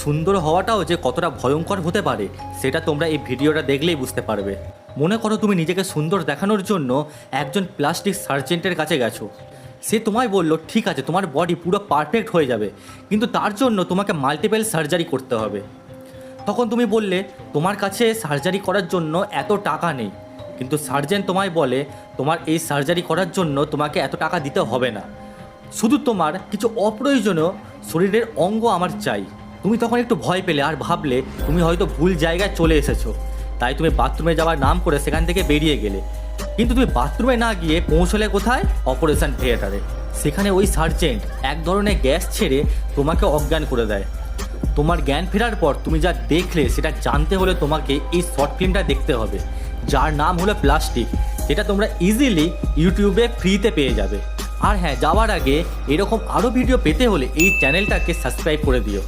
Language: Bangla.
সুন্দর হওয়াটাও যে কতটা ভয়ঙ্কর হতে পারে সেটা তোমরা এই ভিডিওটা দেখলেই বুঝতে পারবে। মনে করো তুমি নিজেকে সুন্দর দেখানোর জন্য একজন প্লাস্টিক সার্জেন্টের কাছে গেছো। সে তোমায় বলল ঠিক আছে তোমার বডি পুরো পারফেক্ট হয়ে যাবে, কিন্তু তার জন্য তোমাকে মাল্টিপল সার্জারি করতে হবে। তখন তুমি বললে তোমার কাছে সার্জারি করার জন্য এত টাকা নেই, কিন্তু সার্জেন তোমায় বলে তোমার এই সার্জারি করার জন্য তোমাকে এত টাকা দিতে হবে না, শুধু তোমার কিছু অপ্রয়োজনীয় শরীরের অঙ্গ আমার চাই। তুমি তখন একটু ভয় পেলে আর ভাবলে তুমি হয়তো ভুল জায়গায় চলে এসেছো, তাই তুমি বাথরুমে যাওয়ার নাম করে সেখান থেকে বেরিয়ে গেলে। কিন্তু তুমি বাথরুমে না গিয়ে পৌঁছলে কোথায়? অপারেশন থিয়েটারে। সেখানে ওই সার্জেন্ট এক ধরনের গ্যাস ছেড়ে তোমাকে অজ্ঞান করে দেয়। তোমার জ্ঞান ফেরার পর তুমি যা দেখলে সেটা জানতে হলে তোমাকে এই শর্ট ফিল্মটা দেখতে হবে, যার নাম হলো প্লাস্টিক, যেটা তোমরা ইজিলি ইউটিউবে ফ্রিতে পেয়ে যাবে। আর হ্যাঁ, যাওয়ার আগে এরকম আরও ভিডিও পেতে হলে এই চ্যানেলটাকে সাবস্ক্রাইব করে দিও।